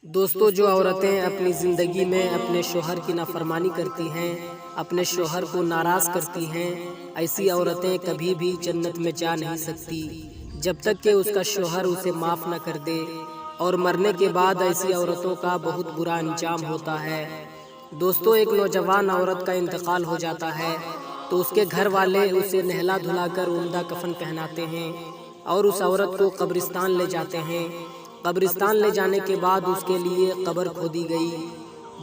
دوستو، جو عورتیں اپنی زندگی میں اپنے شوہر کی نافرمانی کرتی ہیں، اپنے شوہر کو ناراض کرتی ہیں، ایسی عورتیں کبھی بھی جنت میں جا نہیں سکتی جب تک کہ اس کا شوہر اسے معاف نہ کر دے، اور مرنے کے بعد ایسی عورتوں کا بہت برا انجام ہوتا ہے۔ دوستو، ایک نوجوان عورت کا انتقال ہو جاتا ہے تو اس کے گھر والے اسے نہلا دھلا کر عمدہ کفن پہناتے ہیں اور اس عورت کو قبرستان لے جاتے ہیں۔ قبرستان لے جانے کے بعد اس کے لیے قبر کھودی گئی۔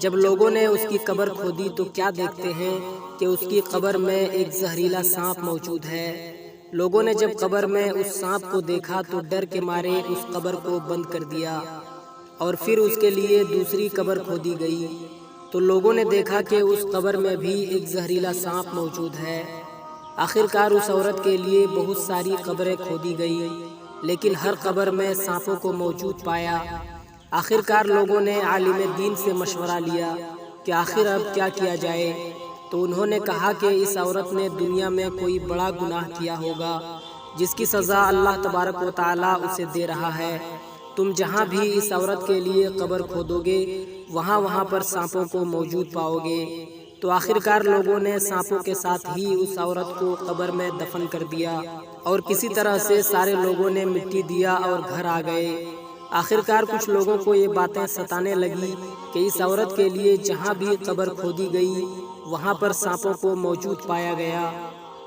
جب لوگوں نے اس کی قبر کھودی تو کیا دیکھتے ہیں کہ اس کی قبر میں ایک زہریلا سانپ موجود ہے۔ لوگوں نے جب قبر میں اس سانپ کو دیکھا تو ڈر کے مارے اس قبر کو بند کر دیا، اور پھر اس کے لیے دوسری قبر کھودی گئی تو لوگوں نے دیکھا کہ اس قبر میں بھی ایک زہریلا سانپ موجود ہے۔ آخرکار اس عورت کے لیے بہت ساری قبریں کھودی گئی، لیکن ہر قبر میں سانپوں کو موجود پایا۔ آخرکار لوگوں نے عالم دین سے مشورہ لیا کہ آخر اب کیا کیا جائے، تو انہوں نے کہا کہ اس عورت نے دنیا میں کوئی بڑا گناہ کیا ہوگا جس کی سزا اللہ تبارک و تعالیٰ اسے دے رہا ہے۔ تم جہاں بھی اس عورت کے لیے قبر کھودو گے وہاں پر سانپوں کو موجود پاؤ گے۔ تو آخرکار لوگوں نے سانپوں کے ساتھ ہی اس عورت کو قبر میں دفن کر دیا، اور کسی طرح سے سارے لوگوں نے مٹی دیا اور گھر آ گئے۔ آخرکار کچھ لوگوں کو یہ باتیں ستانے لگی کہ اس عورت کے لیے جہاں بھی قبر کھودی گئی وہاں پر سانپوں کو موجود پایا گیا۔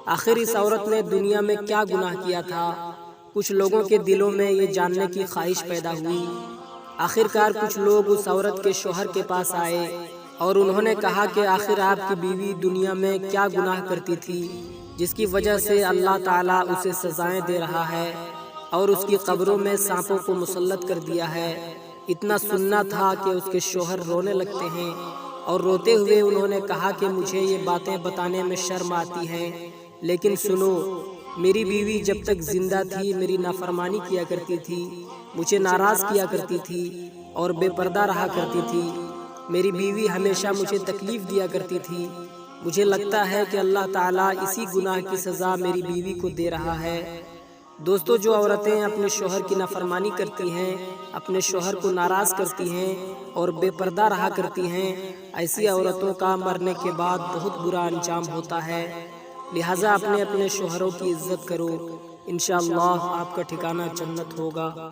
آخر اس عورت نے دنیا میں کیا گناہ کیا تھا؟ کچھ لوگوں کے دلوں میں یہ جاننے کی خواہش پیدا ہوئی۔ آخرکار کچھ لوگ اس عورت کے شوہر کے پاس آئے اور انہوں نے کہا کہ آخر آپ کی بیوی دنیا میں کیا گناہ کرتی تھی جس کی وجہ سے اللہ تعالیٰ اسے سزائیں دے رہا ہے اور اس کی قبروں میں سانپوں کو مسلط کر دیا ہے؟ اتنا سننا تھا کہ اس کے شوہر رونے لگتے ہیں، اور روتے ہوئے انہوں نے کہا کہ مجھے یہ باتیں بتانے میں شرم آتی ہے، لیکن سنو، میری بیوی جب تک زندہ تھی میری نافرمانی کیا کرتی تھی، مجھے ناراض کیا کرتی تھی اور بے پردہ رہا کرتی تھی۔ میری بیوی ہمیشہ مجھے تکلیف دیا کرتی تھی۔ مجھے لگتا ہے کہ اللہ تعالیٰ اسی گناہ کی سزا میری بیوی کو دے رہا ہے۔ دوستو، جو عورتیں اپنے شوہر کی نافرمانی کرتی ہیں، اپنے شوہر کو ناراض کرتی ہیں اور بے پردہ رہا کرتی ہیں، ایسی عورتوں کا مرنے کے بعد بہت برا انجام ہوتا ہے۔ لہٰذا اپنے شوہروں کی عزت کرو، انشاءاللہ آپ کا ٹھکانہ جنت ہوگا۔